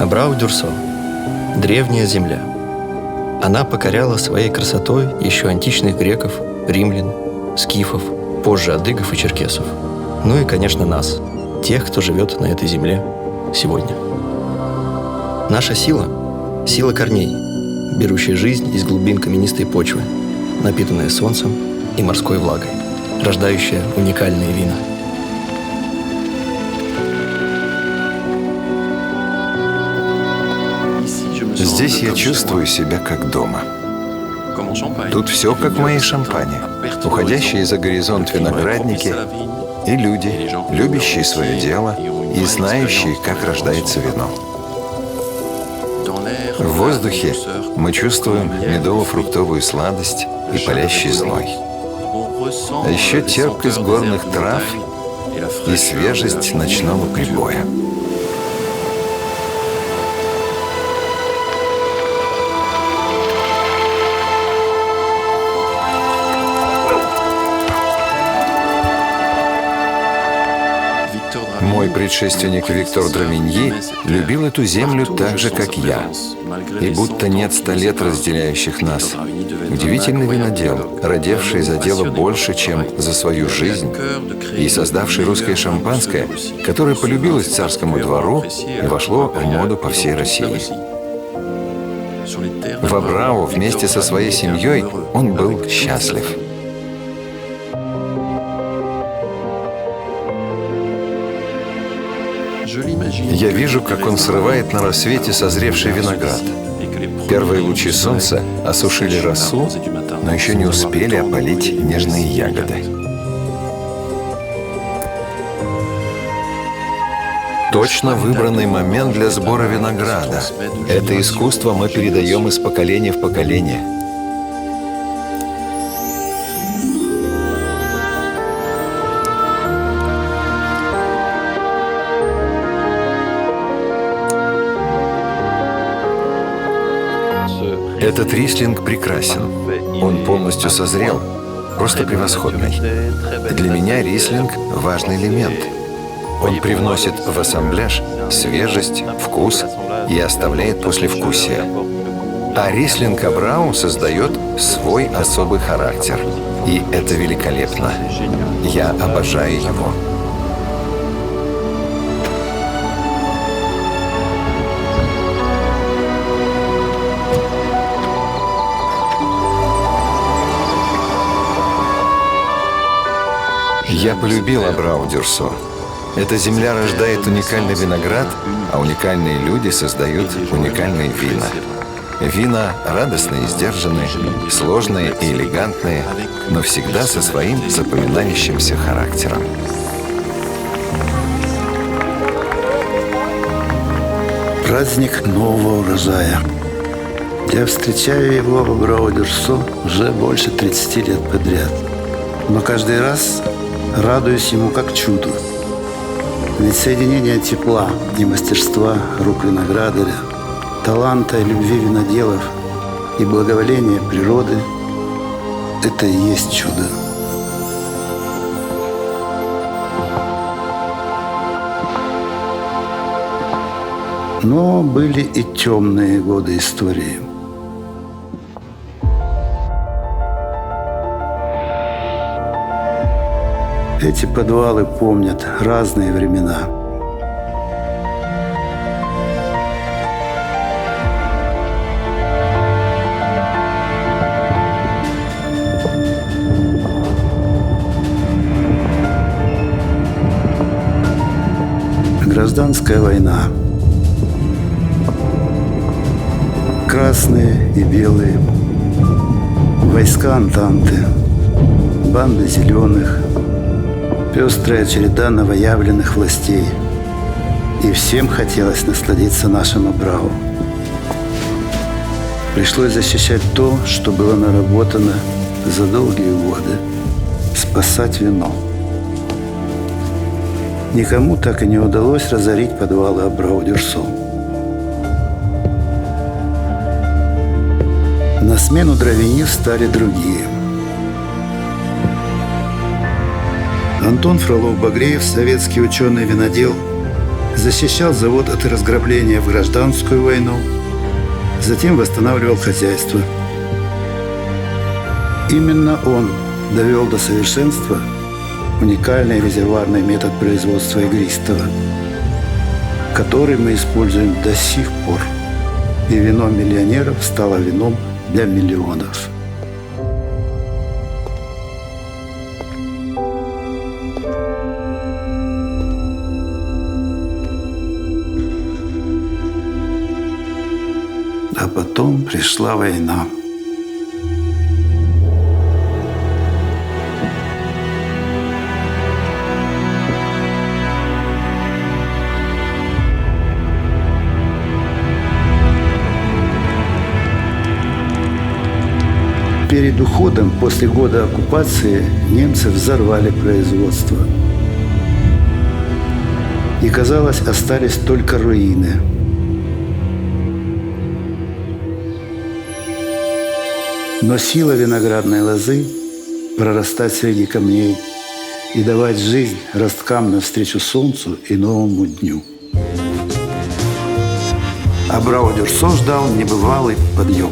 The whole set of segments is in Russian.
Абрау-Дюрсо – древняя земля. Она покоряла своей красотой еще античных греков, римлян, скифов, позже адыгов и черкесов. Ну и, конечно, нас, тех, кто живет на этой земле сегодня. Наша сила – сила корней, берущая жизнь из глубин каменистой почвы, напитанная солнцем и морской влагой, рождающая уникальные вина. Здесь я чувствую себя как дома. Тут все как в моей Шампане. Уходящие за горизонт виноградники и люди, любящие свое дело и знающие, как рождается вино. В воздухе мы чувствуем медово-фруктовую сладость и палящий зной. А еще терпкость горных трав и свежесть ночного прибоя. Мой предшественник Виктор Драминьи любил эту землю так же, как я. И будто нет 100 лет, разделяющих нас. Удивительный винодел, родивший за дело больше, чем за свою жизнь, и создавший русское шампанское, которое полюбилось царскому двору и вошло в моду по всей России. В Абрау вместе со своей семьей он был счастлив. Я вижу, как он срывает на рассвете созревший виноград. Первые лучи солнца осушили росу, но еще не успели опалить нежные ягоды. Точно выбранный момент для сбора винограда. Это искусство мы передаем из поколения в поколение. Этот рислинг прекрасен. Он полностью созрел, просто превосходный. Для меня рислинг – важный элемент. Он привносит в ассамбляж свежесть, вкус и оставляет послевкусие. А рислинг Абрау создает свой особый характер. И это великолепно. Я обожаю его. Я полюбил Абрау-Дюрсо. Эта земля рождает уникальный виноград, а уникальные люди создают уникальные вина. Вина радостные и сдержанные, сложные и элегантные, но всегда со своим запоминающимся характером. Праздник нового урожая. Я встречаю его в Абрау-Дюрсо уже больше 30 лет подряд. Но каждый раз радуюсь ему как чуду. Ведь соединение тепла и мастерства рук виноградаря, таланта и любви виноделов и благоволения природы – это и есть чудо. Но были и темные годы истории. Эти подвалы помнят разные времена. Гражданская война. Красные и белые, войска Антанты, банды зеленых, пестрая череда новоявленных властей. И всем хотелось насладиться нашим Абрау. Пришлось защищать то, что было наработано за долгие годы, спасать вино. Никому так и не удалось разорить подвалы Абрау-Дюрсо. На смену Дравиньи стали другие. Антон Фролов-Багреев, советский ученый-винодел, защищал завод от разграбления в гражданскую войну, затем восстанавливал хозяйство. Именно он довел до совершенства уникальный резервуарный метод производства игристого, который мы используем до сих пор. И вино миллионеров стало вином для миллионов. А потом пришла война. Перед уходом, после года оккупации, немцы взорвали производство. И, казалось, остались только руины. Но сила виноградной лозы – прорастать среди камней и давать жизнь росткам навстречу солнцу и новому дню. Абрау-Дюрсо ждал небывалый подъем.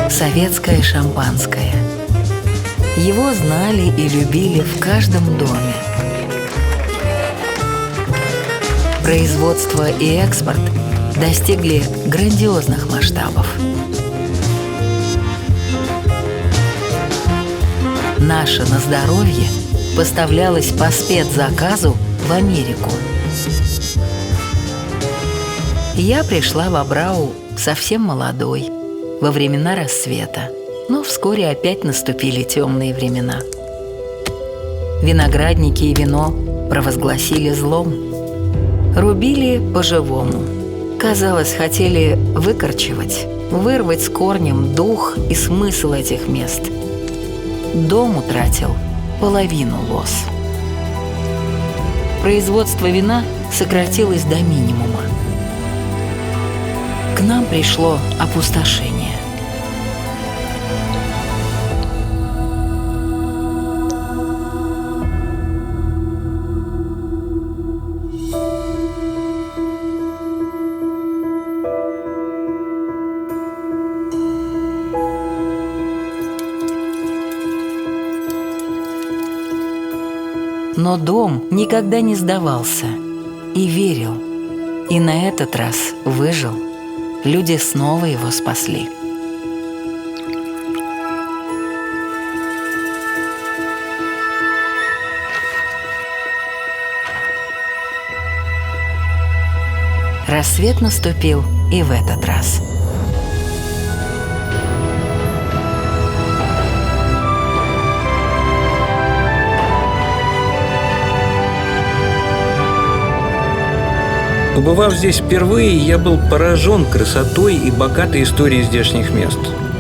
Советское шампанское. Его знали и любили в каждом доме. Производство и экспорт достигли грандиозных масштабов. Наше на здоровье поставлялось по спецзаказу в Америку. Я пришла в Абрау совсем молодой, во времена рассвета, но вскоре опять наступили темные времена. Виноградники и вино провозгласили злом. Рубили по-живому. Казалось, хотели выкорчевать, вырвать с корнем дух и смысл этих мест. Дом утратил половину лоз. Производство вина сократилось до минимума. К нам пришло опустошение. Но дом никогда не сдавался и верил. И на этот раз выжил. Люди снова его спасли. Рассвет наступил и в этот раз. Побывав здесь впервые, я был поражен красотой и богатой историей здешних мест.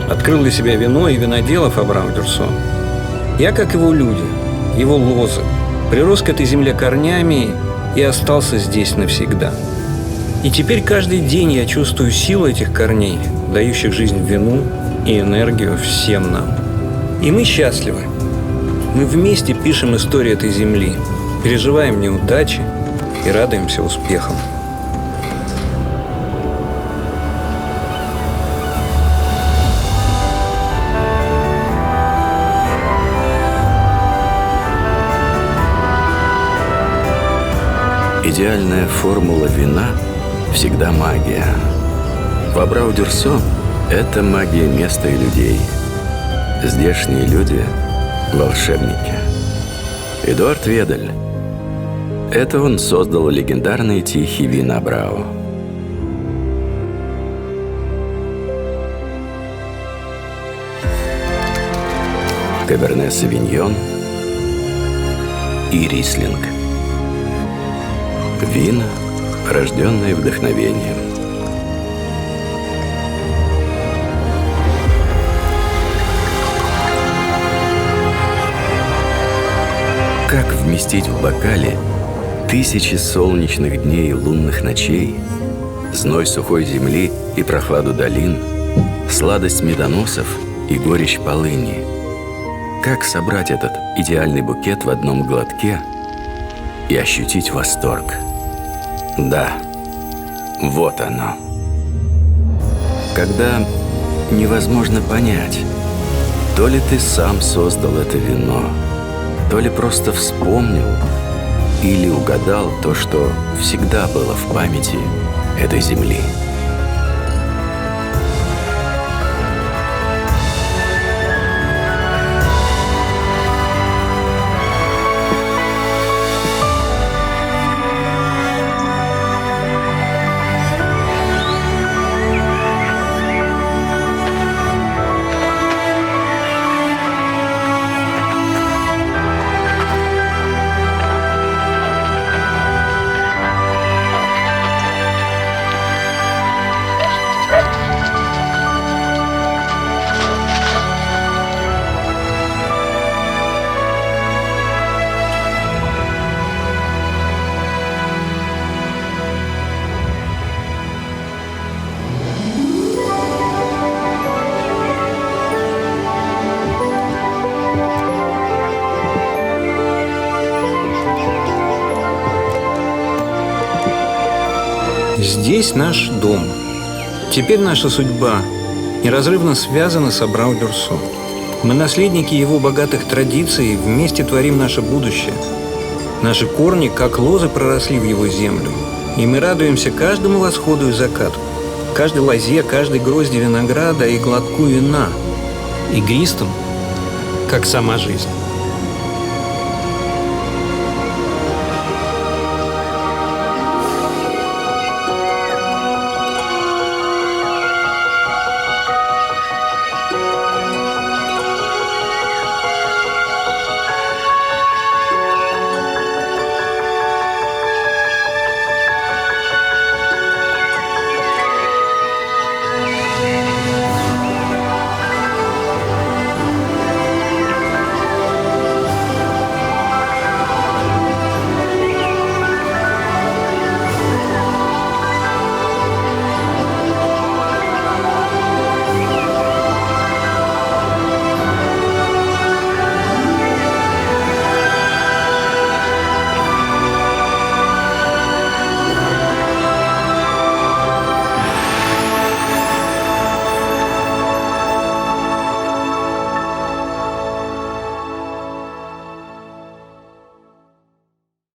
Открыл для себя вино и виноделов Абрау-Дюрсо. Я, как его люди, его лозы, прирос к этой земле корнями и остался здесь навсегда. И теперь каждый день я чувствую силу этих корней, дающих жизнь вину и энергию всем нам. И мы счастливы. Мы вместе пишем историю этой земли, переживаем неудачи и радуемся успехам. Идеальная формула вина всегда магия. В Абрау-Дюрсо это магия места и людей. Здешние люди – волшебники. Эдуард Ведель. Это он создал легендарные тихие вина Абрау. Каберне Савиньон и Рислинг. Вина, рожденные вдохновением. Как вместить в бокале тысячи солнечных дней и лунных ночей, зной сухой земли и прохладу долин, сладость медоносов и горечь полыни? Как собрать этот идеальный букет в одном глотке и ощутить восторг? Да, вот оно. Когда невозможно понять, то ли ты сам создал это вино, то ли просто вспомнил или угадал то, что всегда было в памяти этой земли. Здесь наш дом. Теперь наша судьба неразрывно связана с Абрау-Дюрсо. Мы наследники его богатых традиций, вместе творим наше будущее. Наши корни, как лозы, проросли в его землю. И мы радуемся каждому восходу и закату, каждой лозе, каждой грозди винограда и глотку вина, игристым, как сама жизнь.